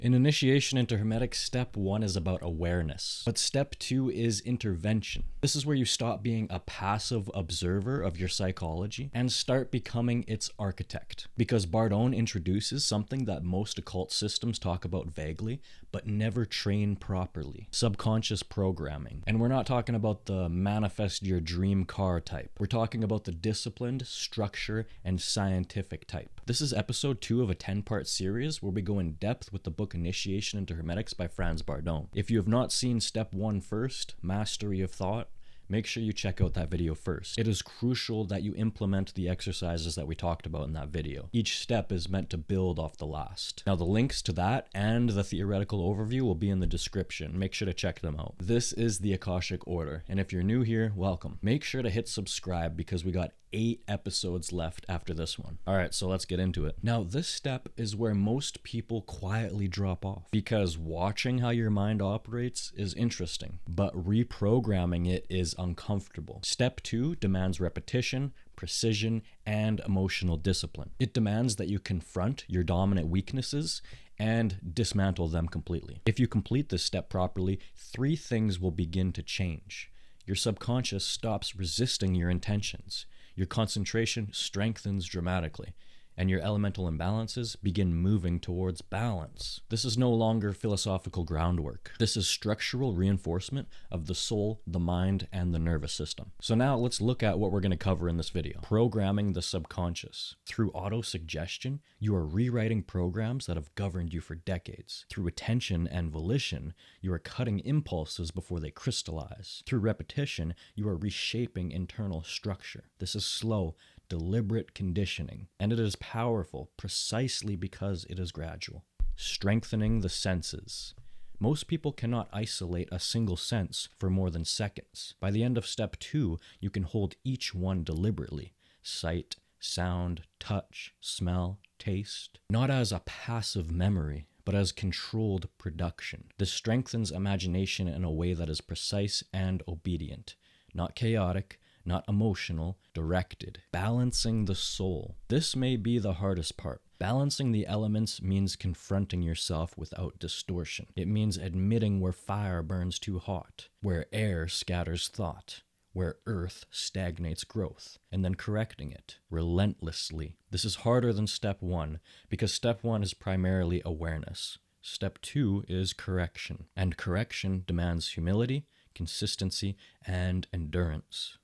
In initiation into Hermetics, step 1 is about awareness, but step 2 is intervention. This is where you stop being a passive observer of your psychology and start becoming its architect. Because Bardon introduces something that most occult systems talk about vaguely, but never train properly: subconscious programming. And we're not talking about the manifest your dream car type. We're talking about the disciplined, structure, and scientific type. This is episode 2 of a 10-part series where we go in depth with the book Initiation into Hermetics by Franz Bardon. If you have not seen step 1 first, Mastery of Thought, make sure you check out that video first. It is crucial that you implement the exercises that we talked about in that video. Each step is meant to build off the last. Now, the links to that and the theoretical overview will be in the description. Make sure to check them out. This is the Akashic Order, and if you're new here, welcome. Make sure to hit subscribe because we got 8 episodes left after this one. Alright, so let's get into it. Now, this step is where most people quietly drop off, because watching how your mind operates is interesting, but reprogramming it is uncomfortable. Step 2 demands repetition, precision, and emotional discipline. It demands that you confront your dominant weaknesses and dismantle them completely. If you complete this step properly, 3 things will begin to change. Your subconscious stops resisting your intentions. Your concentration strengthens dramatically, and your elemental imbalances begin moving towards balance. This is no longer philosophical groundwork. This is structural reinforcement of the soul, the mind, and the nervous system. So now let's look at what we're going to cover in this video. Programming the subconscious. Through autosuggestion, you are rewriting programs that have governed you for decades. Through attention and volition, you are cutting impulses before they crystallize. Through repetition, you are reshaping internal structure. This is slow, deliberate conditioning, and it is powerful precisely because it is gradual. Strengthening the senses. Most people cannot isolate a single sense for more than seconds. By the end of step 2, you can hold each one deliberately: sight, sound, touch, smell, taste, not as a passive memory, but as controlled production. This strengthens imagination in a way that is precise and obedient, not chaotic, not emotional, directed. Balancing the soul. This may be the hardest part. Balancing the elements means confronting yourself without distortion. It means admitting where fire burns too hot, where air scatters thought, where earth stagnates growth, and then correcting it relentlessly. This is harder than step 1 because step 1 is primarily awareness. Step 2 is correction, and correction demands humility, consistency, and endurance.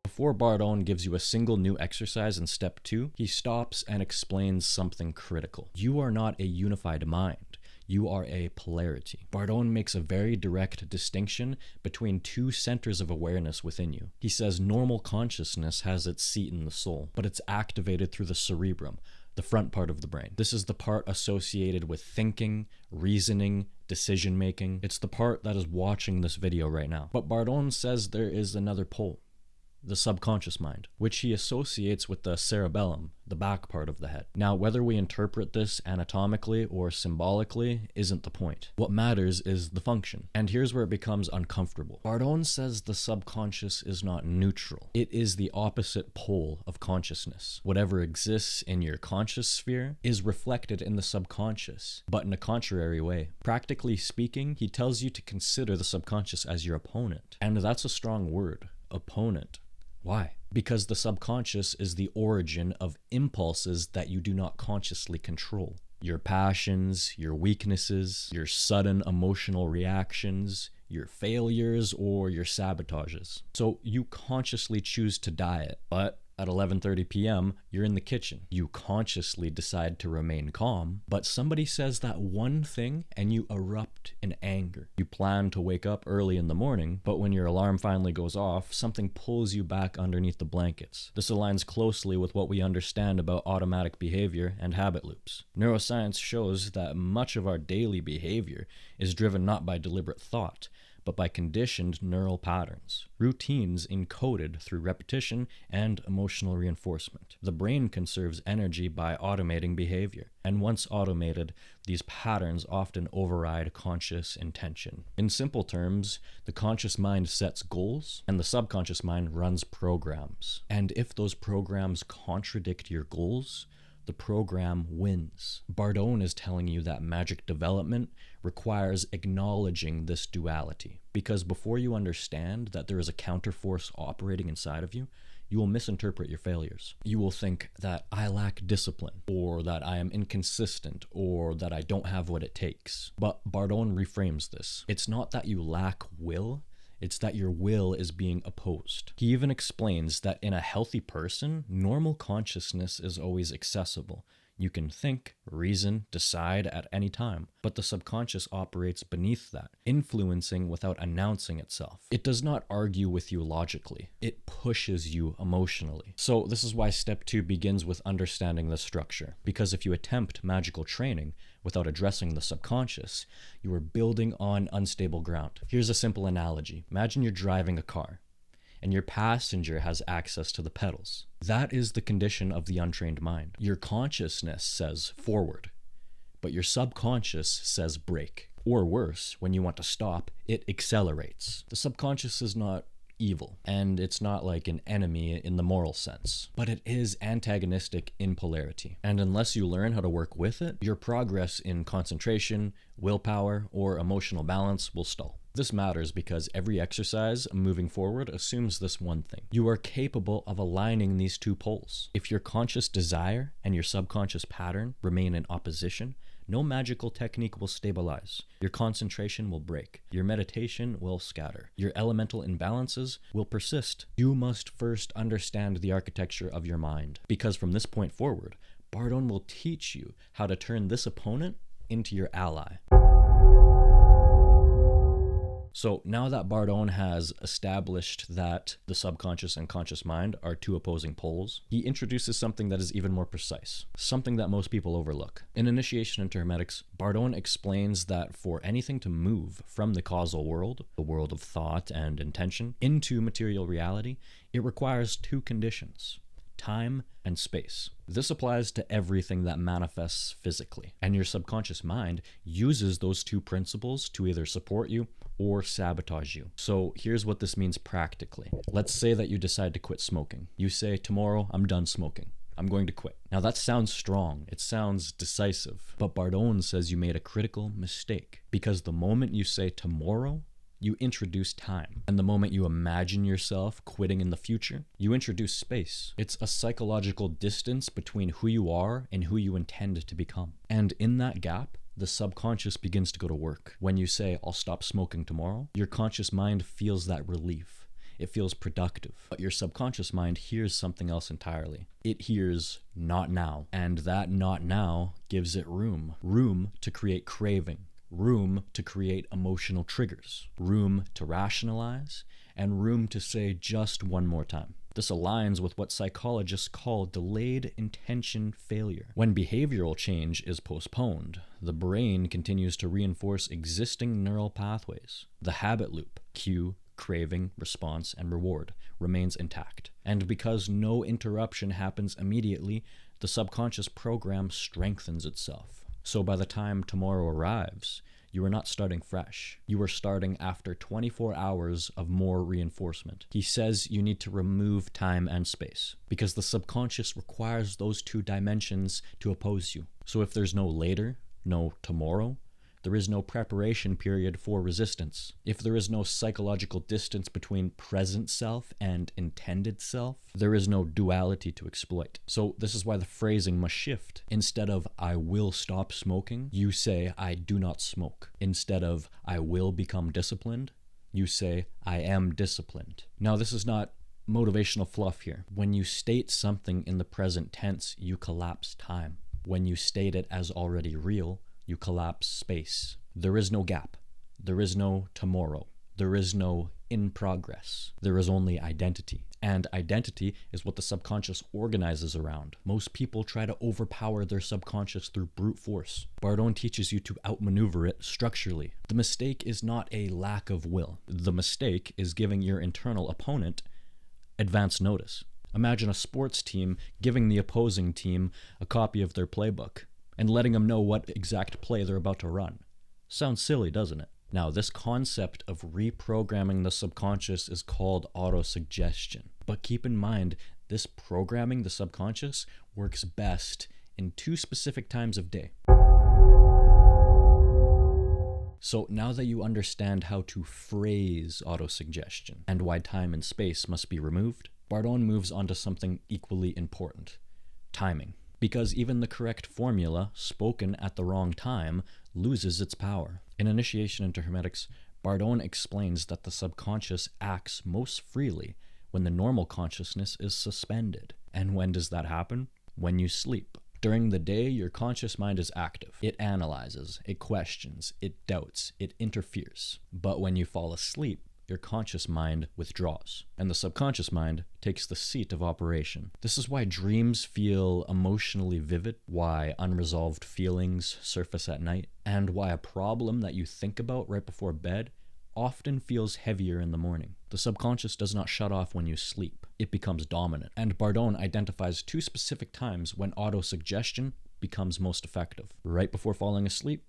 Before Bardon gives you a single new exercise in step 2, he stops and explains something critical. You are not a unified mind. You are a polarity. Bardon makes a very direct distinction between 2 centers of awareness within you. He says normal consciousness has its seat in the soul, but it's activated through the cerebrum, the front part of the brain. This is the part associated with thinking, reasoning, decision-making. It's the part that is watching this video right now. But Bardon says there is another pole: the subconscious mind, which he associates with the cerebellum, the back part of the head. Now, whether we interpret this anatomically or symbolically isn't the point. What matters is the function. And here's where it becomes uncomfortable. Bardon says the subconscious is not neutral. It is the opposite pole of consciousness. Whatever exists in your conscious sphere is reflected in the subconscious, but in a contrary way. Practically speaking, he tells you to consider the subconscious as your opponent. And that's a strong word, opponent. Why? Because the subconscious is the origin of impulses that you do not consciously control. Your passions, your weaknesses, your sudden emotional reactions, your failures, or your sabotages. So you consciously choose to diet, but at 11:30 p.m., you're in the kitchen. You consciously decide to remain calm, but somebody says that one thing and you erupt in anger. You plan to wake up early in the morning, but when your alarm finally goes off, something pulls you back underneath the blankets. This aligns closely with what we understand about automatic behavior and habit loops. Neuroscience shows that much of our daily behavior is driven not by deliberate thought, but by conditioned neural patterns, routines encoded through repetition and emotional reinforcement. The brain conserves energy by automating behavior, and once automated, these patterns often override conscious intention. In simple terms, the conscious mind sets goals, and the subconscious mind runs programs. And if those programs contradict your goals, the program wins. Bardon is telling you that magic development requires acknowledging this duality, because before you understand that there is a counterforce operating inside of you, you will misinterpret your failures. You will think that I lack discipline, or that I am inconsistent, or that I don't have what it takes. But Bardon reframes this. It's not that you lack will, it's that your will is being opposed. He even explains that in a healthy person, normal consciousness is always accessible. You can think, reason, decide at any time, but the subconscious operates beneath that, influencing without announcing itself. It does not argue with you logically. It pushes you emotionally. So this is why step 2 begins with understanding the structure, because if you attempt magical training without addressing the subconscious, you are building on unstable ground. Here's a simple analogy. Imagine you're driving a car, and your passenger has access to the pedals. That is the condition of the untrained mind. Your consciousness says forward, but your subconscious says brake. Or worse, when you want to stop, it accelerates. The subconscious is not evil, and it's not like an enemy in the moral sense, but it is antagonistic in polarity. And unless you learn how to work with it, your progress in concentration, willpower, or emotional balance will stall. This matters because every exercise moving forward assumes this one thing. You are capable of aligning these two poles. If your conscious desire and your subconscious pattern remain in opposition, no magical technique will stabilize. Your concentration will break. Your meditation will scatter. Your elemental imbalances will persist. You must first understand the architecture of your mind, because from this point forward, Bardon will teach you how to turn this opponent into your ally. So now that Bardon has established that the subconscious and conscious mind are two opposing poles, he introduces something that is even more precise, something that most people overlook. In Initiation into Hermetics, Bardon explains that for anything to move from the causal world, the world of thought and intention, into material reality, it requires two conditions: time and space. This applies to everything that manifests physically, and your subconscious mind uses those two principles to either support you or sabotage you. So here's what this means practically. Let's say that you decide to quit smoking. You say, tomorrow I'm done smoking. I'm going to quit. Now that sounds strong. It sounds decisive. But Bardon says you made a critical mistake, because the moment you say tomorrow, you introduce time. And the moment you imagine yourself quitting in the future, you introduce space. It's a psychological distance between who you are and who you intend to become. And in that gap, the subconscious begins to go to work. When you say, I'll stop smoking tomorrow, your conscious mind feels that relief. It feels productive. But your subconscious mind hears something else entirely. It hears, not now. And that not now gives it room. Room to create craving. Room to create emotional triggers. Room to rationalize. And room to say just one more time. This aligns with what psychologists call delayed intention failure. When behavioral change is postponed, the brain continues to reinforce existing neural pathways. The habit loop, cue, craving, response, and reward, remains intact. And because no interruption happens immediately, the subconscious program strengthens itself. So by the time tomorrow arrives, you are not starting fresh. You are starting after 24 hours of more reinforcement. He says you need to remove time and space, because the subconscious requires those two dimensions to oppose you. So if there's no later, no tomorrow, there is no preparation period for resistance. If there is no psychological distance between present self and intended self, there is no duality to exploit. So this is why the phrasing must shift. Instead of I will stop smoking, you say I do not smoke. Instead of I will become disciplined, you say I am disciplined. Now this is not motivational fluff here. When you state something in the present tense, you collapse time. When you state it as already real, you collapse space. There is no gap. There is no tomorrow. There is no in progress. There is only identity. And identity is what the subconscious organizes around. Most people try to overpower their subconscious through brute force. Bardon teaches you to outmaneuver it structurally. The mistake is not a lack of will. The mistake is giving your internal opponent advance notice. Imagine a sports team giving the opposing team a copy of their playbook and letting them know what exact play they're about to run. Sounds silly, doesn't it? Now, this concept of reprogramming the subconscious is called autosuggestion. But keep in mind, this programming the subconscious works best in 2 specific times of day. So now that you understand how to phrase autosuggestion and why time and space must be removed, Bardon moves on to something equally important: timing. Because even the correct formula, spoken at the wrong time, loses its power. In Initiation into Hermetics, Bardon explains that the subconscious acts most freely when the normal consciousness is suspended. And when does that happen? When you sleep. During the day, your conscious mind is active. It analyzes, it questions, it doubts, it interferes. But when you fall asleep, your conscious mind withdraws, and the subconscious mind takes the seat of operation. This is why dreams feel emotionally vivid, why unresolved feelings surface at night, and why a problem that you think about right before bed often feels heavier in the morning. The subconscious does not shut off when you sleep. It becomes dominant. And Bardon identifies 2 specific times when autosuggestion becomes most effective: right before falling asleep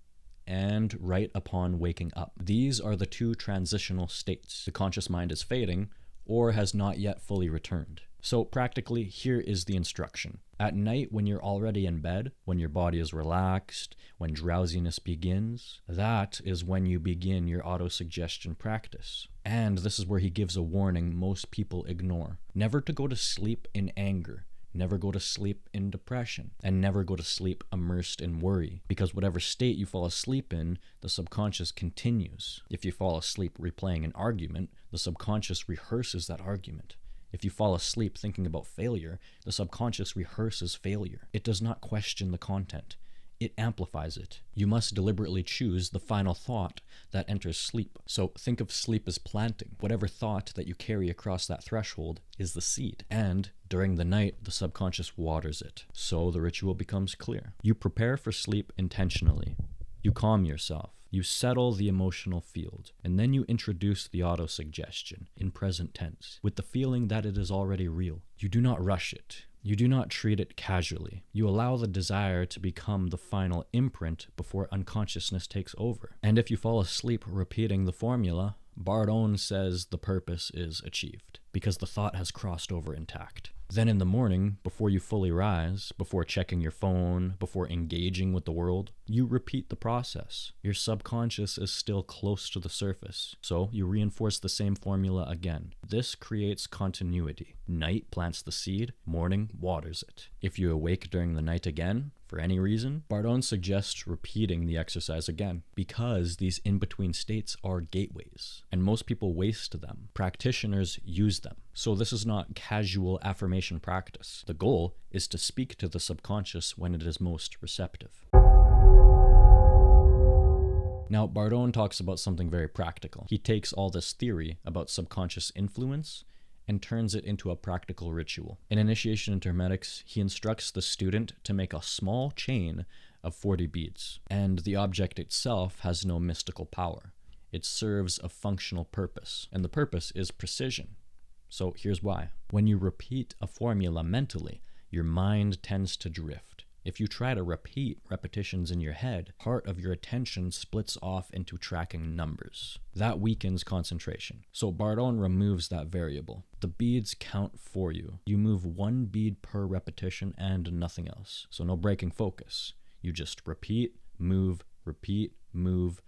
and right upon waking up. These are the 2 transitional states. The conscious mind is fading or has not yet fully returned. So practically, here is the instruction. At night, when you're already in bed, when your body is relaxed, when drowsiness begins, that is when you begin your autosuggestion practice. And this is where he gives a warning most people ignore. Never to go to sleep in anger. Never go to sleep in depression, and never go to sleep immersed in worry, because whatever state you fall asleep in, the subconscious continues. If you fall asleep replaying an argument, the subconscious rehearses that argument. If you fall asleep thinking about failure, the subconscious rehearses failure. It does not question the content. It amplifies it. You must deliberately choose the final thought that enters sleep. So think of sleep as planting. Whatever thought that you carry across that threshold is the seed. And during the night, the subconscious waters it. So the ritual becomes clear. You prepare for sleep intentionally. You calm yourself. You settle the emotional field. And then you introduce the autosuggestion in present tense with the feeling that it is already real. You do not rush it. You do not treat it casually. You allow the desire to become the final imprint before unconsciousness takes over. And if you fall asleep repeating the formula, Bardon says the purpose is achieved, because the thought has crossed over intact. Then in the morning, before you fully rise, before checking your phone, before engaging with the world, you repeat the process. Your subconscious is still close to the surface, so you reinforce the same formula again. This creates continuity. Night plants the seed, morning waters it. If you awake during the night again, for any reason, Bardon suggests repeating the exercise again, because these in-between states are gateways, and most people waste them. Practitioners use them. So this is not casual affirmation practice. The goal is to speak to the subconscious when it is most receptive. Now, Bardon talks about something very practical. He takes all this theory about subconscious influence and turns it into a practical ritual. In Initiation into Hermetics, he instructs the student to make a small chain of 40 beads, and the object itself has no mystical power. It serves a functional purpose, and the purpose is precision. So here's why. When you repeat a formula mentally, your mind tends to drift. If you try to repeat repetitions in your head, part of your attention splits off into tracking numbers. That weakens concentration. So Bardon removes that variable. The beads count for you. You move 1 bead per repetition and nothing else. So no breaking focus. You just repeat, move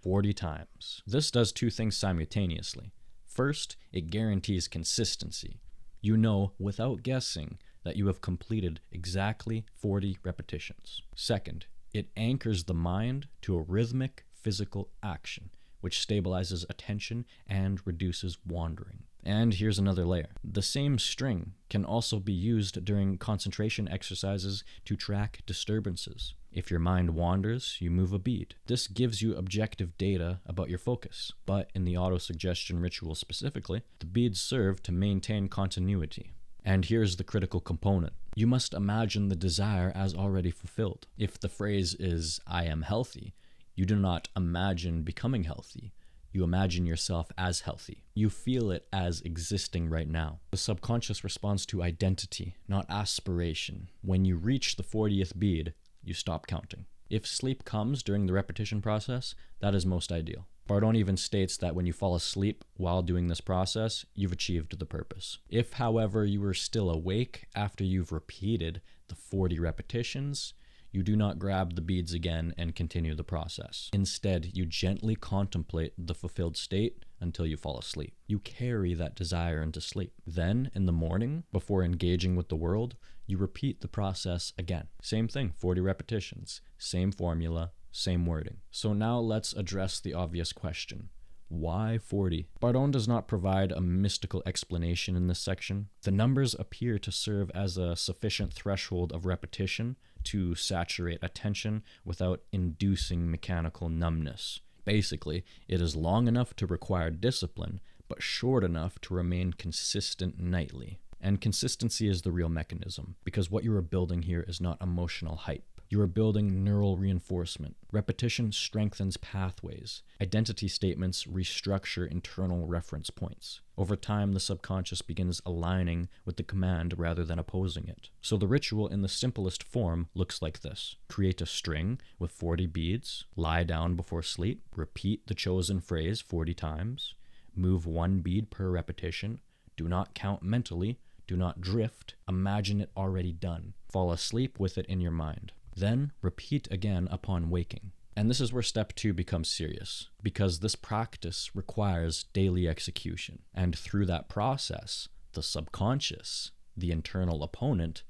40 times. This does 2 things simultaneously. First, it guarantees consistency. You know, without guessing, that you have completed exactly 40 repetitions. Second, it anchors the mind to a rhythmic physical action, which stabilizes attention and reduces wandering. And here's another layer. The same string can also be used during concentration exercises to track disturbances. If your mind wanders, you move a bead. This gives you objective data about your focus. But in the autosuggestion ritual specifically, the beads serve to maintain continuity. And here's the critical component. You must imagine the desire as already fulfilled. If the phrase is, I am healthy, you do not imagine becoming healthy. You imagine yourself as healthy. You feel it as existing right now. The subconscious responds to identity, not aspiration. When you reach the 40th bead, you stop counting. If sleep comes during the repetition process, that is most ideal. Bardon even states that when you fall asleep while doing this process, you've achieved the purpose. If, however, you are still awake after you've repeated the 40 repetitions, you do not grab the beads again and continue the process. Instead, you gently contemplate the fulfilled state until you fall asleep. You carry that desire into sleep. Then, in the morning, before engaging with the world, you repeat the process again. Same thing, 40 repetitions, same formula, same wording. So now let's address the obvious question. Why 40? Bardon does not provide a mystical explanation in this section. The numbers appear to serve as a sufficient threshold of repetition to saturate attention without inducing mechanical numbness. Basically, it is long enough to require discipline, but short enough to remain consistent nightly. And consistency is the real mechanism, because what you are building here is not emotional hype. You are building neural reinforcement. Repetition strengthens pathways. Identity statements restructure internal reference points. Over time, the subconscious begins aligning with the command rather than opposing it. So the ritual in the simplest form looks like this. Create a string with 40 beads, lie down before sleep, repeat the chosen phrase 40 times, move one bead per repetition, do not count mentally, do not drift, imagine it already done. Fall asleep with it in your mind. Then repeat again upon waking. And this is where step 2 becomes serious, because this practice requires daily execution. And through that process, the subconscious, the internal opponent,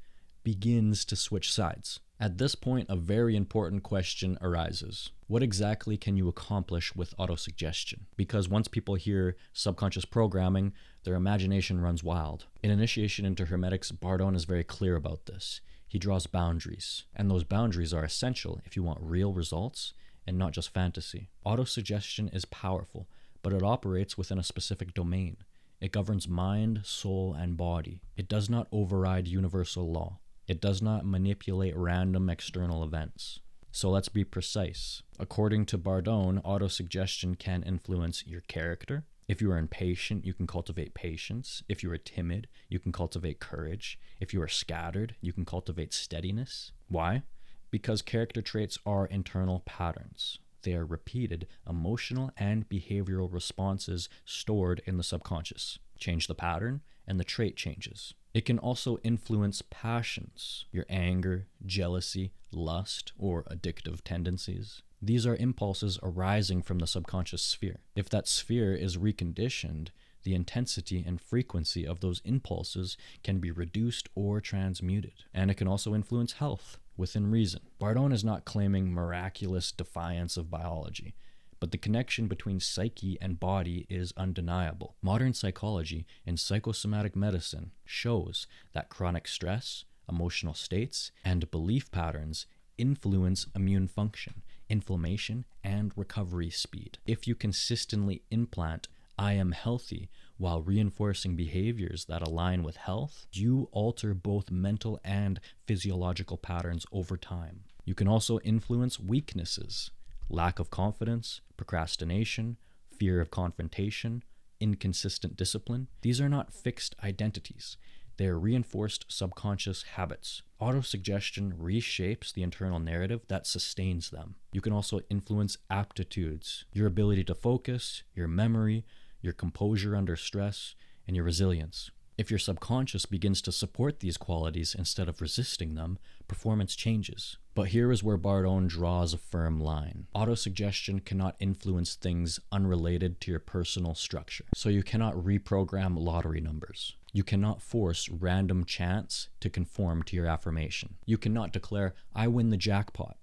begins to switch sides. At this point, a very important question arises. What exactly can you accomplish with autosuggestion? Because once people hear subconscious programming, their imagination runs wild. In Initiation into Hermetics, Bardon is very clear about this. He draws boundaries, and those boundaries are essential if you want real results and not just fantasy. Autosuggestion is powerful, but it operates within a specific domain. It governs mind, soul, and body. It does not override universal law. It does not manipulate random external events. So let's be precise. According to Bardon, autosuggestion can influence your character. If you are impatient, you can cultivate patience. If you are timid, you can cultivate courage. If you are scattered, you can cultivate steadiness. Why? Because character traits are internal patterns. They are repeated emotional and behavioral responses stored in the subconscious. Change the pattern, and the trait changes. It can also influence passions, your anger, jealousy, lust, or addictive tendencies. These are impulses arising from the subconscious sphere. If that sphere is reconditioned, the intensity and frequency of those impulses can be reduced or transmuted. And it can also influence health within reason. Bardon is not claiming miraculous defiance of biology, but the connection between psyche and body is undeniable. Modern psychology and psychosomatic medicine shows that chronic stress, emotional states, and belief patterns influence immune function, inflammation, and recovery speed. If you consistently implant I am healthy while reinforcing behaviors that align with health, you alter both mental and physiological patterns over time. You can also influence weaknesses, lack of confidence, procrastination, fear of confrontation, inconsistent discipline. These are not fixed identities. They are reinforced subconscious habits. Autosuggestion reshapes the internal narrative that sustains them. You can also influence aptitudes, your ability to focus, your memory, your composure under stress, and your resilience. If your subconscious begins to support these qualities instead of resisting them, performance changes. But here is where Bardon draws a firm line. Autosuggestion cannot influence things unrelated to your personal structure. So you cannot reprogram lottery numbers. You cannot force random chance to conform to your affirmation. You cannot declare, I win the jackpot,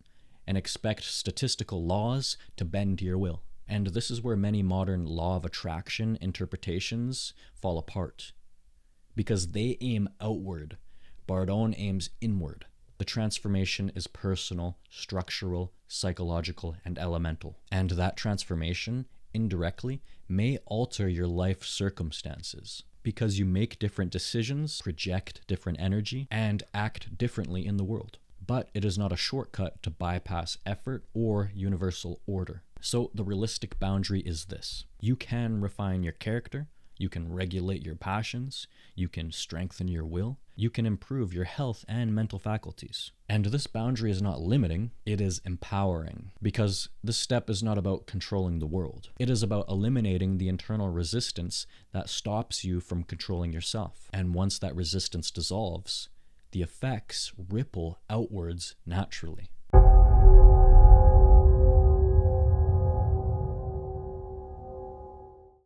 and expect statistical laws to bend to your will. And this is where many modern law of attraction interpretations fall apart. Because they aim outward, Bardon aims inward. The transformation is personal, structural, psychological, and elemental. And that transformation, indirectly, may alter your life circumstances. because you make different decisions, project different energy, and act differently in the world. But it is not a shortcut to bypass effort or universal order. So the realistic boundary is this: you can refine your character, you can regulate your passions, you can strengthen your will, you can improve your health and mental faculties. And this boundary is not limiting, it is empowering, because this step is not about controlling the world. It is about eliminating the internal resistance that stops you from controlling yourself. And once that resistance dissolves, the effects ripple outwards naturally.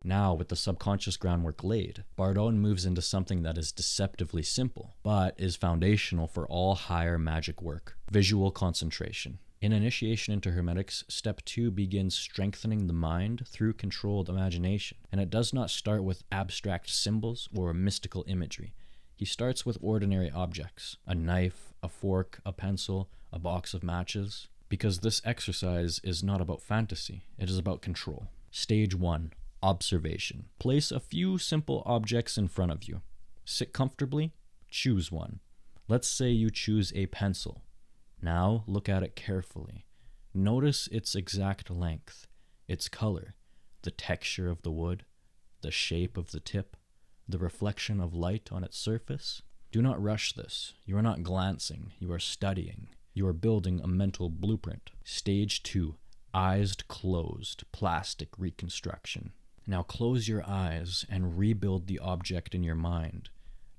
Now, with the subconscious groundwork laid, Bardon moves into something that is deceptively simple, but is foundational for all higher magic work: visual concentration. In Initiation into Hermetics, Step 2 begins strengthening the mind through controlled imagination, and it does not start with abstract symbols or mystical imagery. He starts with ordinary objects: a knife, a fork, a pencil, a box of matches, because this exercise is not about fantasy, it is about control. Stage 1. Observation. Place a few simple objects in front of you. Sit comfortably, choose one. Let's say you choose a pencil. Now look at it carefully. Notice its exact length, its color, the texture of the wood, the shape of the tip, the reflection of light on its surface. Do not rush this. You are not glancing, you are studying. You are building a mental blueprint. Stage 2. Eyes closed, plastic reconstruction. Now close your eyes and rebuild the object in your mind.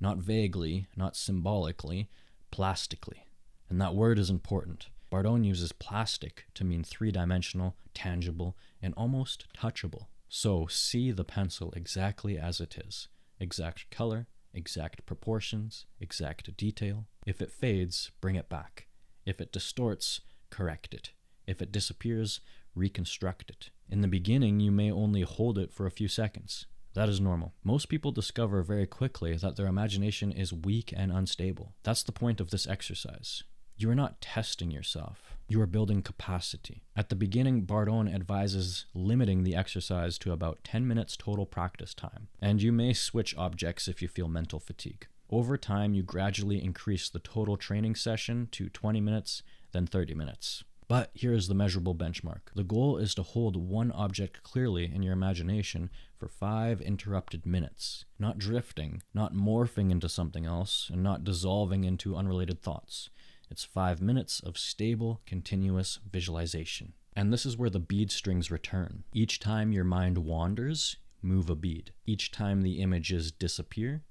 Not vaguely, not symbolically, plastically. And that word is important. Bardon uses plastic to mean three-dimensional, tangible, and almost touchable. So see the pencil exactly as it is. Exact color, exact proportions, exact detail. If it fades, bring it back. If it distorts, correct it. If it disappears, reconstruct it. In the beginning, you may only hold it for a few seconds. That is normal. Most people discover very quickly that their imagination is weak and unstable. That's the point of this exercise. You are not testing yourself. You are building capacity. At the beginning, Bardon advises limiting the exercise to about 10 minutes total practice time, and you may switch objects if you feel mental fatigue. Over time, you gradually increase the total training session to 20 minutes, then 30 minutes. But here is the measurable benchmark. The goal is to hold one object clearly in your imagination for 5 interrupted minutes, not drifting, not morphing into something else, and not dissolving into unrelated thoughts. It's 5 minutes of stable, continuous visualization. And this is where the bead strings return. Each time your mind wanders, move a bead. Each time the images disappear,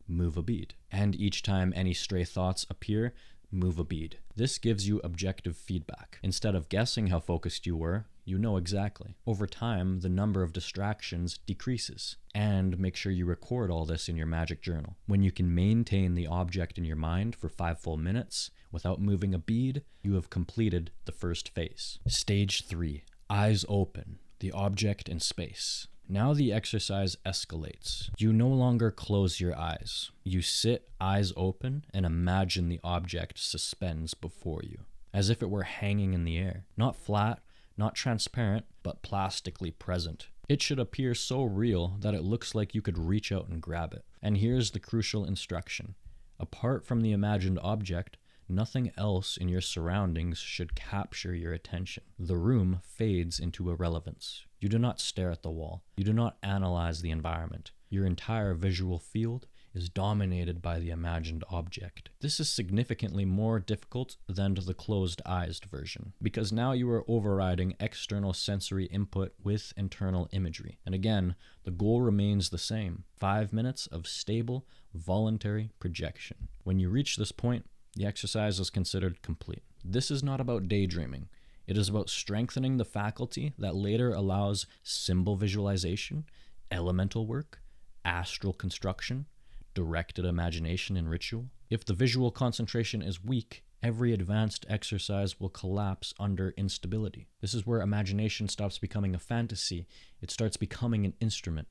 move a bead. And each time any stray thoughts appear, move a bead. This gives you objective feedback. Instead of guessing how focused you were, you know exactly. Over time, the number of distractions decreases. And make sure you record all this in your magic journal. When you can maintain the object in your mind for 5 full minutes without moving a bead, you have completed the first phase. Stage 3. Eyes open. The object in space. Now the exercise escalates. You no longer close your eyes. You sit eyes open and imagine the object suspends before you, as if it were hanging in the air. Not flat, not transparent, but plastically present. It should appear so real that it looks like you could reach out and grab it. And here's the crucial instruction. Apart from the imagined object, nothing else in your surroundings should capture your attention. The room fades into irrelevance. You do not stare at the wall. You do not analyze the environment. Your entire visual field is dominated by the imagined object. This is significantly more difficult than the closed-eyes version, because now you are overriding external sensory input with internal imagery. And again, the goal remains the same: 5 minutes of stable, voluntary projection. When you reach this point, the exercise is considered complete. This is not about daydreaming. It is about strengthening the faculty that later allows symbol visualization, elemental work, astral construction, directed imagination and ritual. If the visual concentration is weak, every advanced exercise will collapse under instability. This is where imagination stops becoming a fantasy. It starts becoming an instrument.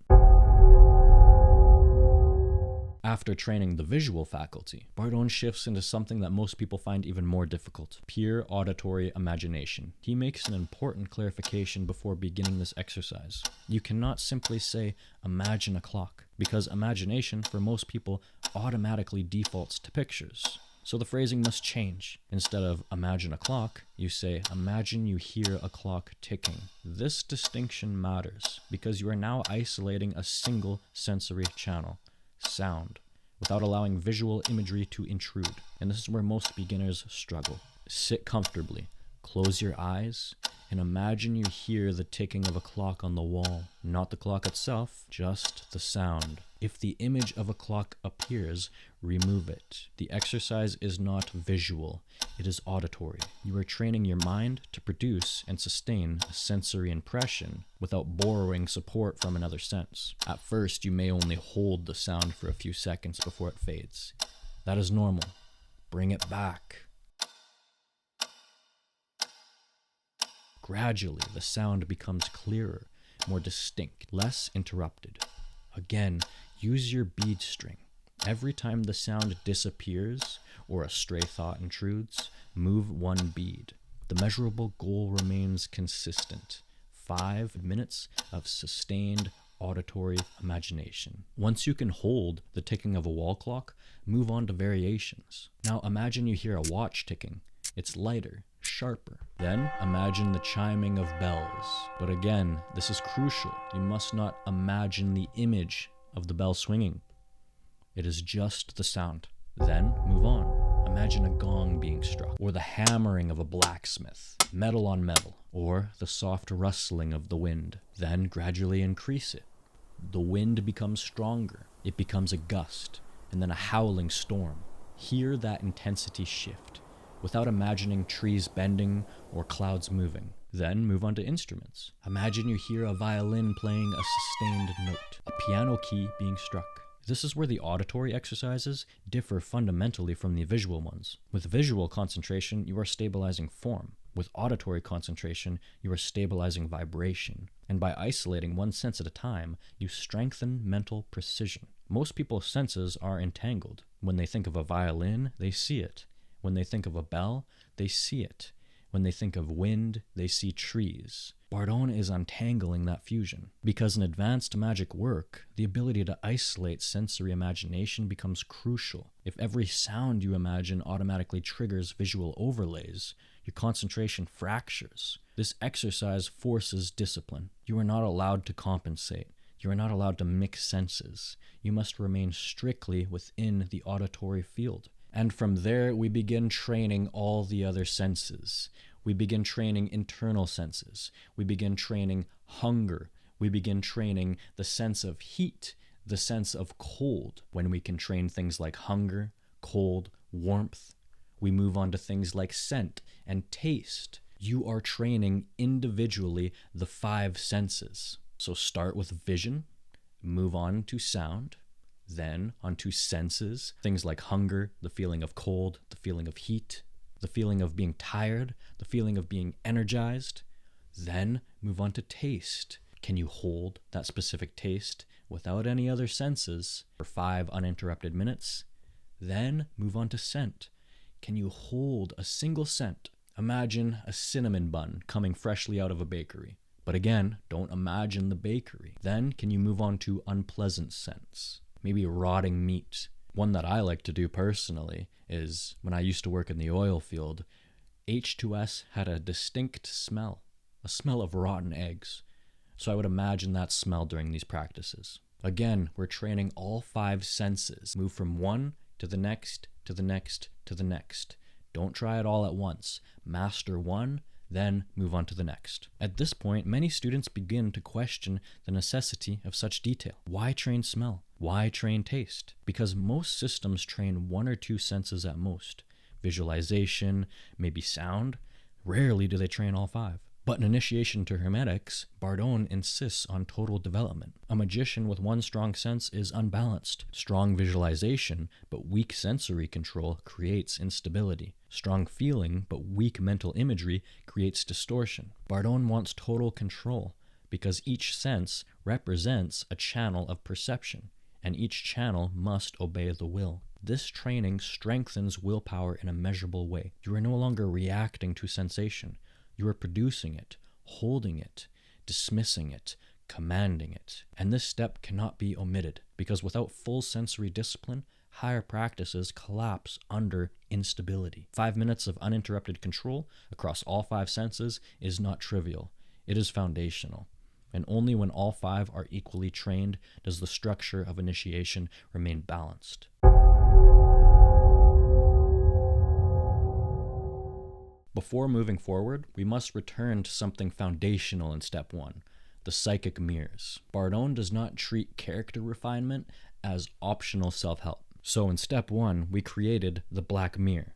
After training the visual faculty, Bardon shifts into something that most people find even more difficult: pure auditory imagination. He makes an important clarification before beginning this exercise. You cannot simply say, imagine a clock, because imagination, for most people, automatically defaults to pictures. So the phrasing must change. Instead of imagine a clock, you say imagine you hear a clock ticking. This distinction matters because you are now isolating a single sensory channel, sound, without allowing visual imagery to intrude. And this is where most beginners struggle. Sit comfortably, close your eyes, and imagine you hear the ticking of a clock on the wall. Not the clock itself, just the sound. If the image of a clock appears, remove it. The exercise is not visual, it is auditory. You are training your mind to produce and sustain a sensory impression without borrowing support from another sense. At first, you may only hold the sound for a few seconds before it fades. That is normal. Bring it back. Gradually, the sound becomes clearer, more distinct, less interrupted. Again, use your bead string. Every time the sound disappears or a stray thought intrudes, move one bead. The measurable goal remains consistent: 5 minutes of sustained auditory imagination. Once you can hold the ticking of a wall clock, move on to variations. Now imagine you hear a watch ticking. It's lighter, sharper. Then imagine the chiming of bells. But again, this is crucial. You must not imagine the image of the bell swinging. It is just the sound. Then move on. Imagine a gong being struck, or the hammering of a blacksmith, metal on metal, or the soft rustling of the wind. Then gradually increase it. The wind becomes stronger. It becomes a gust, and then a howling storm. Hear that intensity shift, without imagining trees bending or clouds moving. Then move on to instruments. Imagine you hear a violin playing a sustained note, a piano key being struck. This is where the auditory exercises differ fundamentally from the visual ones. With visual concentration, you are stabilizing form. With auditory concentration, you are stabilizing vibration. And by isolating one sense at a time, you strengthen mental precision. Most people's senses are entangled. When they think of a violin, they see it. When they think of a bell, they see it. When they think of wind, they see trees. Bardon is untangling that fusion. Because in advanced magic work, the ability to isolate sensory imagination becomes crucial. If every sound you imagine automatically triggers visual overlays, your concentration fractures. This exercise forces discipline. You are not allowed to compensate. You are not allowed to mix senses. You must remain strictly within the auditory field. And from there, we begin training all the other senses. We begin training internal senses. We begin training hunger. We begin training the sense of heat, the sense of cold. When we can train things like hunger, cold, warmth, we move on to things like scent and taste. You are training individually the 5 senses. So start with vision, move on to sound, then onto senses, things like hunger, the feeling of cold, the feeling of heat, the feeling of being tired, the feeling of being energized. Then move on to taste. Can you hold that specific taste without any other senses for 5 uninterrupted minutes? Then move on to scent. Can you hold a single scent? Imagine a cinnamon bun coming freshly out of a bakery. But again, don't imagine the bakery. Then can you move on to unpleasant scents? Maybe rotting meat. One that I like to do personally is when I used to work in the oil field, H2S had a distinct smell, a smell of rotten eggs. So I would imagine that smell during these practices. Again, we're training all 5 senses. Move from one to the next, to the next, to the next. Don't try it all at once. Master one, then move on to the next. At this point, many students begin to question the necessity of such detail. Why train smell? Why train taste? Because most systems train 1 or 2 senses at most. Visualization, maybe sound. Rarely do they train all 5. But in Initiation to Hermetics, Bardon insists on total development. A magician with one strong sense is unbalanced. Strong visualization, but weak sensory control creates instability. Strong feeling, but weak mental imagery creates distortion. Bardon wants total control, because each sense represents a channel of perception, and each channel must obey the will. This training strengthens willpower in a measurable way. You are no longer reacting to sensation. You are producing it, holding it, dismissing it, commanding it. And this step cannot be omitted, because without full sensory discipline, higher practices collapse under instability. 5 minutes of uninterrupted control across all 5 senses is not trivial. It is foundational. And only when all 5 are equally trained does the structure of initiation remain balanced. Before moving forward, we must return to something foundational in step 1, the psychic mirrors. Bardon does not treat character refinement as optional self-help. So in step 1, we created the black mirror,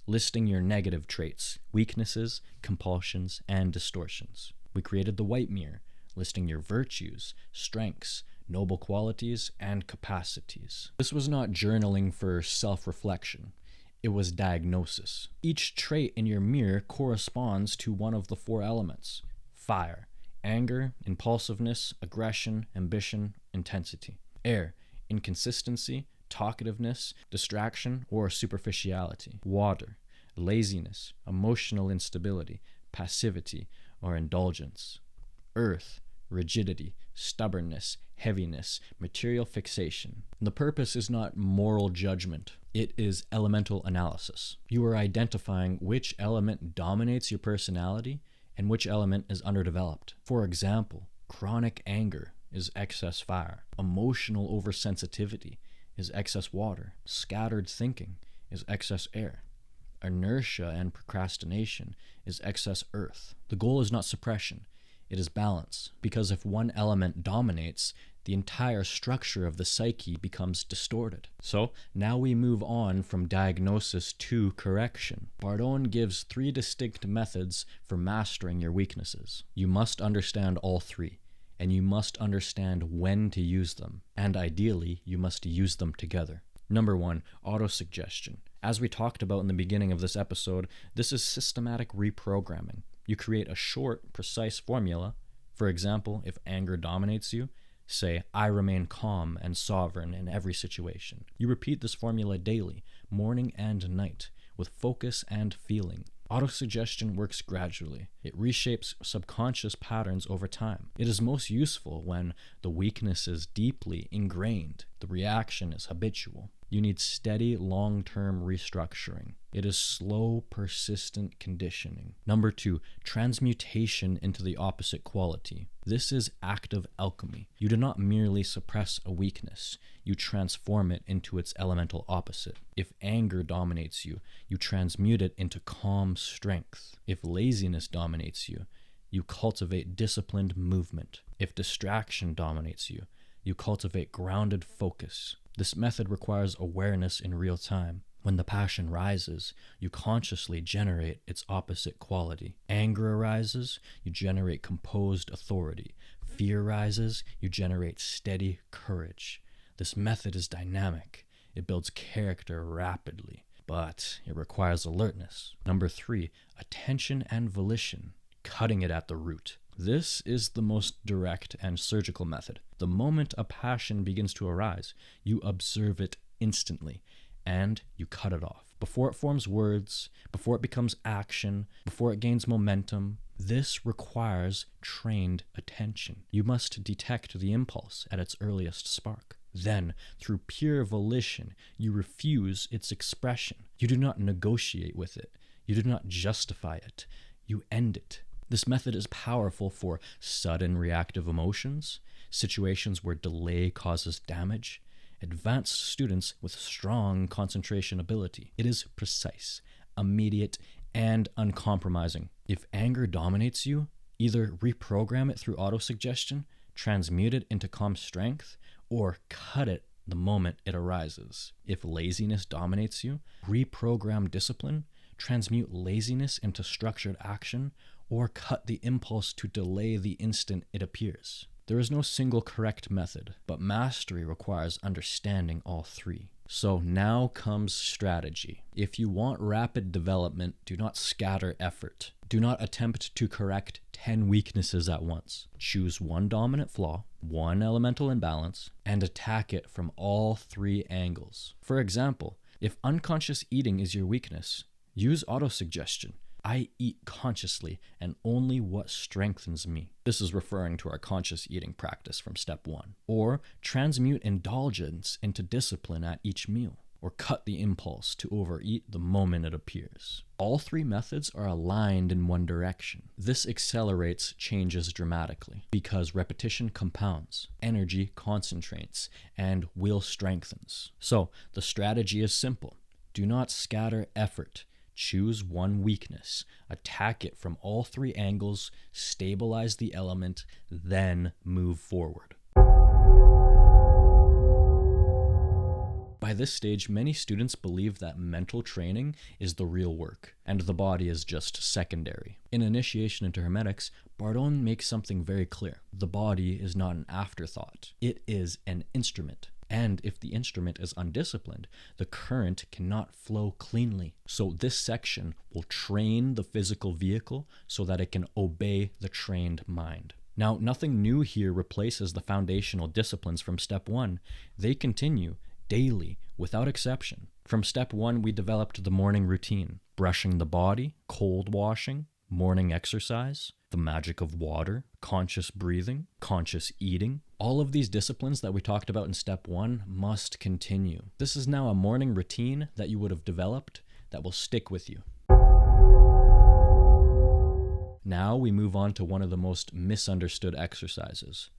listing your negative traits, weaknesses, compulsions, and distortions. We created the white mirror, listing your virtues, strengths, noble qualities, and capacities. This was not journaling for self-reflection. It was diagnosis. Each trait in your mirror corresponds to one of the 4 elements: fire, anger, impulsiveness, aggression, ambition, intensity; air, inconsistency, talkativeness, distraction, or superficiality; water, laziness, emotional instability, passivity, or indulgence; earth, rigidity, stubbornness, heaviness, material fixation. The purpose is not moral judgment. It is elemental analysis. You are identifying which element dominates your personality and which element is underdeveloped. For example, chronic anger is excess fire. Emotional oversensitivity is excess water. Scattered thinking is excess air. Inertia and procrastination is excess earth. The goal is not suppression. It is balance, because if one element dominates, the entire structure of the psyche becomes distorted. So now we move on from diagnosis to correction. Bardon gives 3 distinct methods for mastering your weaknesses. You must understand all 3, and you must understand when to use them, and ideally, you must use them together. Number 1, autosuggestion. As we talked about in the beginning of this episode, this is systematic reprogramming. You create a short, precise formula. For example, if anger dominates you, say, "I remain calm and sovereign in every situation." You repeat this formula daily, morning and night, with focus and feeling. Autosuggestion works gradually. It reshapes subconscious patterns over time. It is most useful when the weakness is deeply ingrained. The reaction is habitual. You need steady, long-term restructuring. It is slow, persistent conditioning. Number 2, transmutation into the opposite quality. This is active alchemy. You do not merely suppress a weakness. You transform it into its elemental opposite. If anger dominates you, you transmute it into calm strength. If laziness dominates you, you cultivate disciplined movement. If distraction dominates you, you cultivate grounded focus. This method requires awareness in real time. When the passion rises, you consciously generate its opposite quality. Anger arises, you generate composed authority. Fear rises, you generate steady courage. This method is dynamic. It builds character rapidly, but it requires alertness. Number 3, attention and volition, cutting it at the root. This is the most direct and surgical method. The moment a passion begins to arise, you observe it instantly, and you cut it off. Before it forms words, before it becomes action, before it gains momentum, this requires trained attention. You must detect the impulse at its earliest spark. Then, through pure volition, you refuse its expression. You do not negotiate with it. You do not justify it. You end it. This method is powerful for sudden reactive emotions, situations where delay causes damage, advanced students with strong concentration ability. It is precise, immediate, and uncompromising. If anger dominates you, either reprogram it through autosuggestion, transmute it into calm strength, or cut it the moment it arises. If laziness dominates you, reprogram discipline, transmute laziness into structured action, or cut the impulse to delay the instant it appears. There is no single correct method, but mastery requires understanding all 3. So now comes strategy. If you want rapid development, do not scatter effort. Do not attempt to correct 10 weaknesses at once. Choose one dominant flaw, one elemental imbalance, and attack it from all 3 angles. For example, if unconscious eating is your weakness, use autosuggestion. I eat consciously and only what strengthens me. This is referring to our conscious eating practice from step 1. Or transmute indulgence into discipline at each meal. Or cut the impulse to overeat the moment it appears. All 3 methods are aligned in one direction. This accelerates changes dramatically because repetition compounds, energy concentrates, and will strengthens. So the strategy is simple. Do not scatter effort. Choose one weakness, attack it from all 3 angles, stabilize the element, then move forward. By this stage, many students believe that mental training is the real work, and the body is just secondary. In Initiation into Hermetics, Bardon makes something very clear. The body is not an afterthought. It is an instrument. And if the instrument is undisciplined, the current cannot flow cleanly. So this section will train the physical vehicle so that it can obey the trained mind. Now, nothing new here replaces the foundational disciplines from step 1. They continue daily, without exception. From step 1, we developed the morning routine, brushing the body, cold washing, morning exercise, the magic of water, conscious breathing, conscious eating. All of these disciplines that we talked about in step 1 must continue. This is now a morning routine that you would have developed that will stick with you. Now we move on to one of the most misunderstood exercises,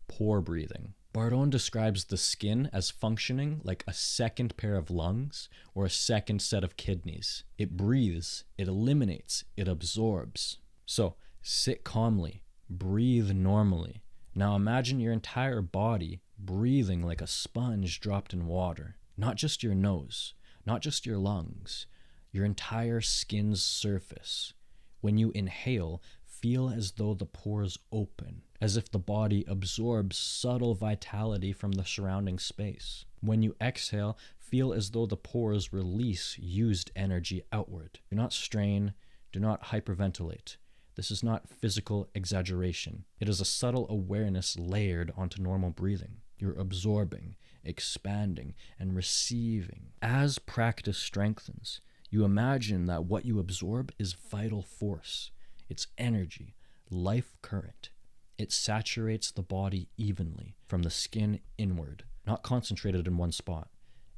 pore breathing. Bardon describes the skin as functioning like a second pair of lungs or a second set of kidneys. It breathes, it eliminates, it absorbs. So sit calmly, breathe normally. Now imagine your entire body breathing like a sponge dropped in water. Not just your nose, not just your lungs, your entire skin's surface. When you inhale, feel as though the pores open, as if the body absorbs subtle vitality from the surrounding space. When you exhale, feel as though the pores release used energy outward. Do not strain, do not hyperventilate. This is not physical exaggeration. It is a subtle awareness layered onto normal breathing. You're absorbing, expanding, and receiving. As practice strengthens, you imagine that what you absorb is vital force. It's energy, life current. It saturates the body evenly, from the skin inward, not concentrated in one spot.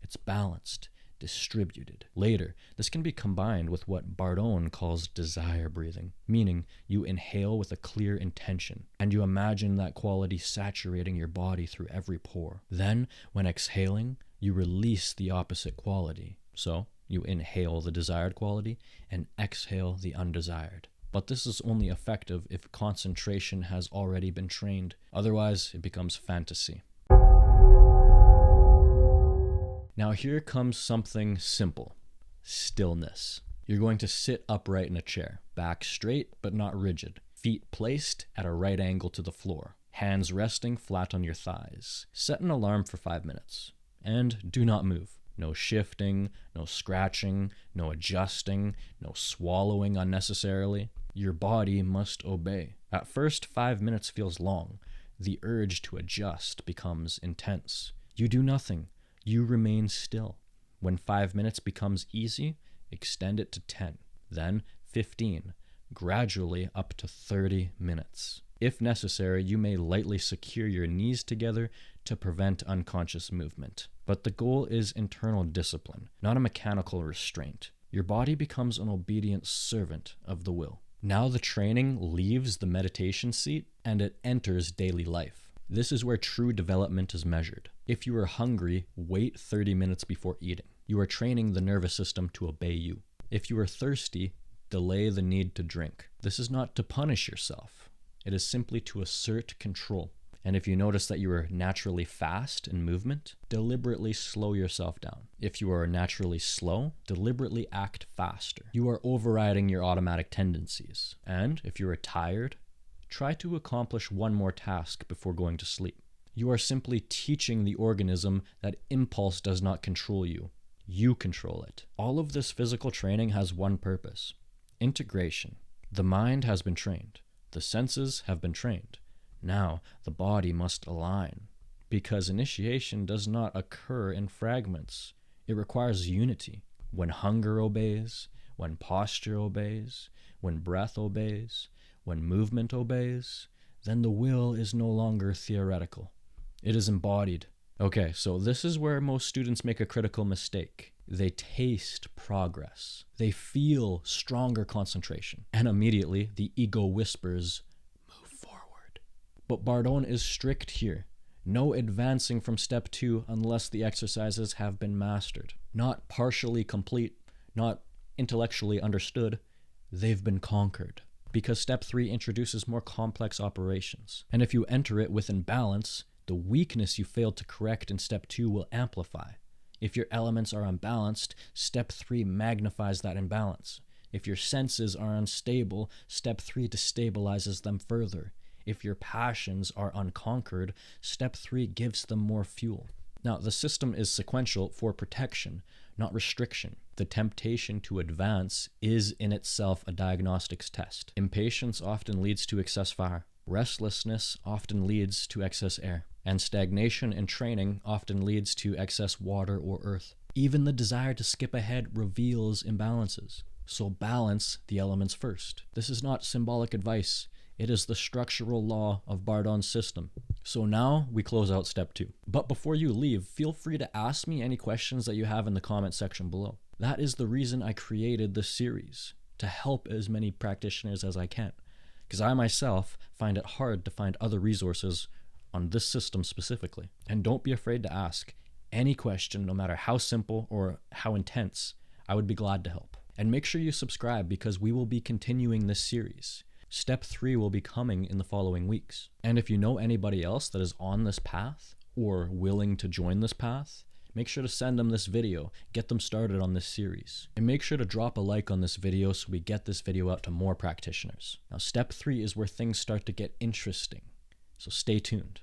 It's balanced, distributed. Later, this can be combined with what Bardon calls desire breathing, meaning you inhale with a clear intention, and you imagine that quality saturating your body through every pore. Then, when exhaling, you release the opposite quality. So, you inhale the desired quality and exhale the undesired. But this is only effective if concentration has already been trained. Otherwise, it becomes fantasy. Now here comes something simple. Stillness. You're going to sit upright in a chair, back straight but not rigid, feet placed at a right angle to the floor, hands resting flat on your thighs. Set an alarm for 5 minutes, and do not move. No shifting, no scratching, no adjusting, no swallowing unnecessarily. Your body must obey. At first, 5 minutes feels long. The urge to adjust becomes intense. You do nothing. You remain still. When 5 minutes becomes easy, extend it to 10, then 15, gradually up to 30 minutes. If necessary, you may lightly secure your knees together to prevent unconscious movement. But the goal is internal discipline, not a mechanical restraint. Your body becomes an obedient servant of the will. Now the training leaves the meditation seat and it enters daily life. This is where true development is measured. If you are hungry, wait 30 minutes before eating. You are training the nervous system to obey you. If you are thirsty, delay the need to drink. This is not to punish yourself. It is simply to assert control. And if you notice that you are naturally fast in movement, deliberately slow yourself down. If you are naturally slow, deliberately act faster. You are overriding your automatic tendencies. And if you are tired, try to accomplish one more task before going to sleep. You are simply teaching the organism that impulse does not control you. You control it. All of this physical training has one purpose: integration. The mind has been trained. The senses have been trained. Now the body must align, because initiation does not occur in fragments. It requires unity. When hunger obeys, when posture obeys, when breath obeys, when movement obeys, then the will is no longer theoretical. It is embodied. Okay, so this is where most students make a critical mistake. They taste progress. They feel stronger concentration. And immediately, the ego whispers, move forward. But Bardon is strict here. No advancing from step 2 unless the exercises have been mastered. Not partially complete, not intellectually understood. They've been conquered. Because step 3 introduces more complex operations. And if you enter it with imbalance, the weakness you failed to correct in step 2 will amplify. If your elements are unbalanced, step 3 magnifies that imbalance. If your senses are unstable, step 3 destabilizes them further. If your passions are unconquered, step 3 gives them more fuel. Now, the system is sequential for protection, not restriction. The temptation to advance is in itself a diagnostics test. Impatience often leads to excess fire. Restlessness often leads to excess air. And stagnation in training often leads to excess water or earth. Even the desire to skip ahead reveals imbalances. So balance the elements first. This is not symbolic advice. It is the structural law of Bardon's system. So now we close out step 2. But before you leave, feel free to ask me any questions that you have in the comment section below. That is the reason I created this series, to help as many practitioners as I can. Because I myself find it hard to find other resources on this system specifically. And don't be afraid to ask any question, no matter how simple or how intense. I would be glad to help. And make sure you subscribe, because we will be continuing this series. Step 3 will be coming in the following weeks. And if you know anybody else that is on this path or willing to join this path, make sure to send them this video, get them started on this series. And make sure to drop a like on this video so we get this video out to more practitioners. Now, step 3 is where things start to get interesting. So stay tuned.